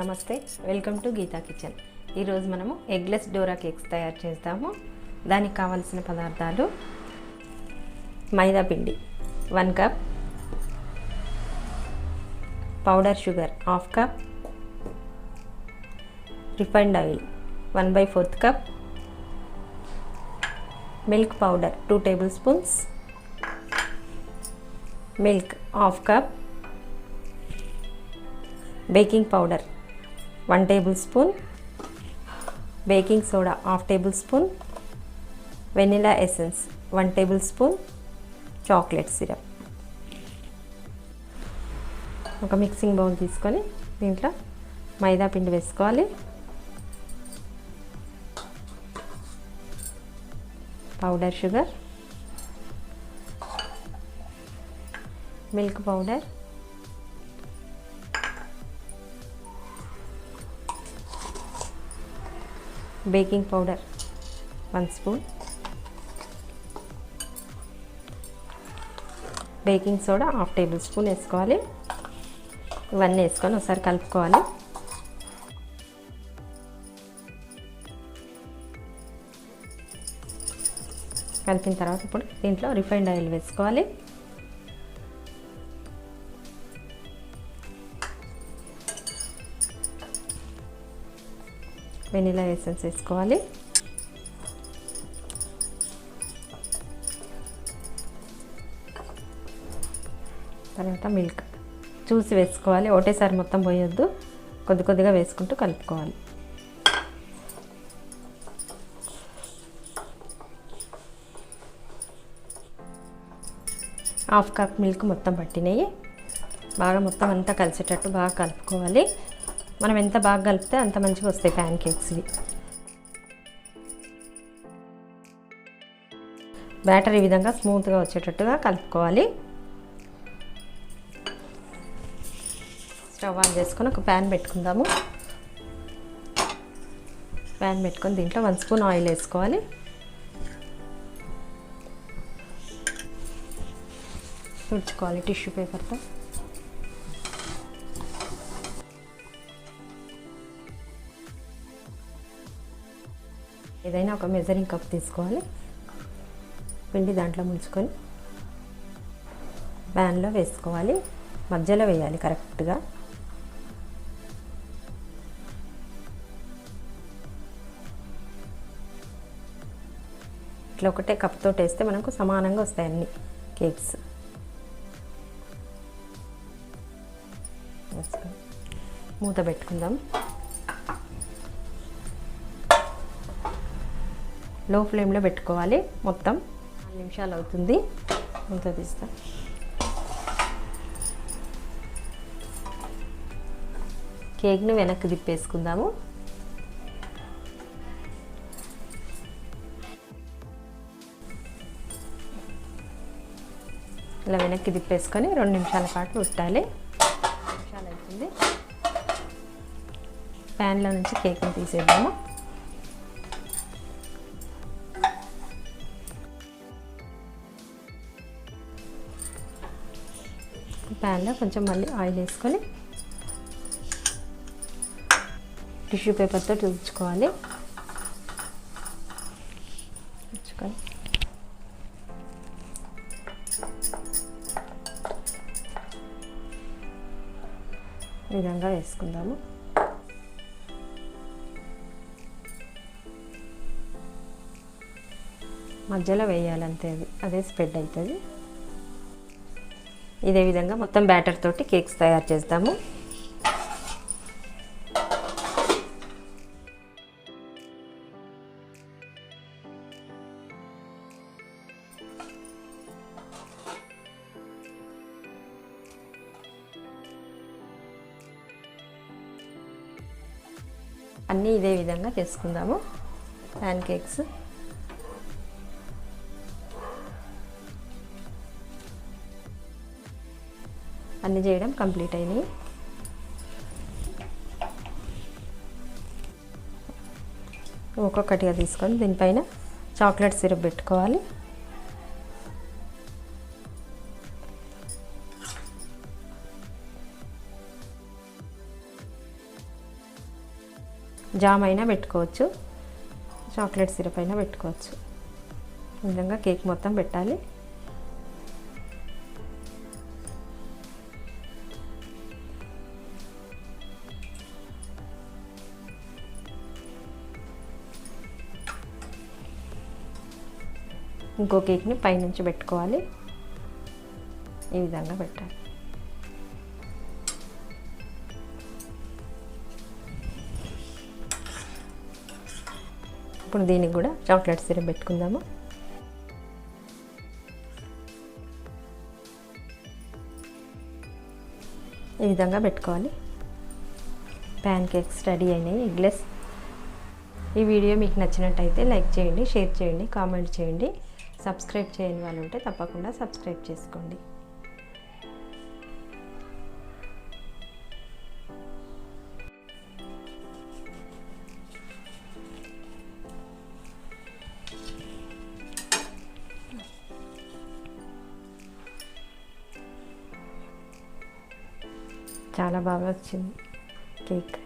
నమస్తే, welcome to Gita kitchen. ఈరోజు మనము ఎగ్లెస్ డోరా కేక్స్ తయారు చేస్తాము. దానికి కావాల్సిన పదార్థాలు: మైదా పిండి 1 cup, powder sugar 1/2 cup, refined oil 1/4 cup, milk powder 2 table spoons, milk 1/2 cup, baking powder 1 table spoon, baking soda 1/2 table spoon, vanilla essence 1 table spoon, chocolate syrup. ఒక mixing bowl తీసుకొని దీంట్లో మైదా పిండి వేసుకోవాలి, powder sugar, milk powder, baking powder 1 spoon, baking soda 1/2 table spoon వేసుకోవాలి. ఇవన్నీ వేసుకొని ఒకసారి కలుపుకోవాలి. కలిపిన తర్వాత ఇప్పుడు దీంట్లో రిఫైండ్ ఆయిల్ వేసుకోవాలి. వెనిలా ఎసెన్స్ వేసుకోవాలి. తర్వాత మిల్క్ చూసి వేసుకోవాలి, ఒకటేసారి మొత్తం పోయొద్దు, కొద్ది కొద్దిగా వేసుకుంటూ కలుపుకోవాలి. హాఫ్ కప్ మిల్క్ మొత్తం పట్టినాయి. బాగా మొత్తం అంతా కలిసేటట్టు బాగా కలుపుకోవాలి. మనం ఎంత బాగా కలిపితే అంత మంచిగా వస్తాయి ప్యాన్ కేక్స్. బ్యాటర్ ఈ విధంగా స్మూత్గా వచ్చేటట్టుగా కలుపుకోవాలి. స్టవ్ ఆన్ చేసుకొని ఒక ప్యాన్ పెట్టుకుందాము. ప్యాన్ పెట్టుకొని దీంట్లో 1 స్పూన్ ఆయిల్ వేసుకోవాలి. తుడుచుకోవాలి టిష్యూ పేపర్తో. ఏదైనా ఒక మెజరింగ్ కప్ తీసుకోవాలి. పిండి దాంట్లో ముంచుకొని ప్యాన్లో వేసుకోవాలి. మధ్యలో వేయాలి కరెక్ట్గా. ఇట్లా ఒకటే కప్తో వేస్తే మనకు సమానంగా వస్తాయి అన్ని కేక్స్. మూత పెట్టుకుందాం. లో ఫ్లేమ్లో పెట్టుకోవాలి. మొత్తం 4 నిమిషాలు అవుతుంది. మూత తీస్తాం. కేక్ని వెనక్కి తిప్పేసుకుందాము. ఇలా వెనక్కి తిప్పేసుకొని 2 నిమిషాల పాటు ఉట్టాలి. 2 నిమిషాలు అవుతుంది. ప్యాన్లో నుంచి కేక్ని తీసేద్దాము. ప్యాన్లో కొంచెం మళ్ళీ ఆయిల్ వేసుకొని టిష్యూ పేపర్తో తుడుచుకోవాలి. ఈ విధంగా వేసుకుందాము. మధ్యలో వేయాలంతే, అదే స్ప్రెడ్ అవుతుంది. ఇదే విధంగా మొత్తం బ్యాటర్ తోటి కేక్స్ తయారు చేస్తాము. అన్నీ ఇదే విధంగా చేసుకుందాము ప్యాన్ కేక్స్. అన్నీ చేయడం కంప్లీట్ అయినాయి. ఒక్కొక్కటిగా తీసుకొని దీనిపైన చాక్లెట్ సిరప్ పెట్టుకోవాలి. జామ్ అయినా పెట్టుకోవచ్చు, చాక్లెట్ సిరప్ అయినా పెట్టుకోవచ్చు. ఈ విధంగా కేక్ మొత్తం పెట్టాలి. ఇంకో కేక్ని పైనుంచి పెట్టుకోవాలి. ఈ విధంగా పెట్టాలి. ఇప్పుడు దీనికి కూడా చాక్లెట్ సిరప్ పెట్టుకుందాము. ఈ విధంగా పెట్టుకోవాలి. ప్యాన్ కేక్స్ రెడీ అయినాయి, ఎగ్లెస్. ఈ వీడియో మీకు నచ్చినట్టయితే లైక్ చేయండి, షేర్ చేయండి, కామెంట్ చేయండి. సబ్స్క్రైబ్ చేయని వాళ్ళు ఉంటే తప్పకుండా సబ్స్క్రైబ్ చేసుకోండి. చాలా బాగా వచ్చింది కేక్.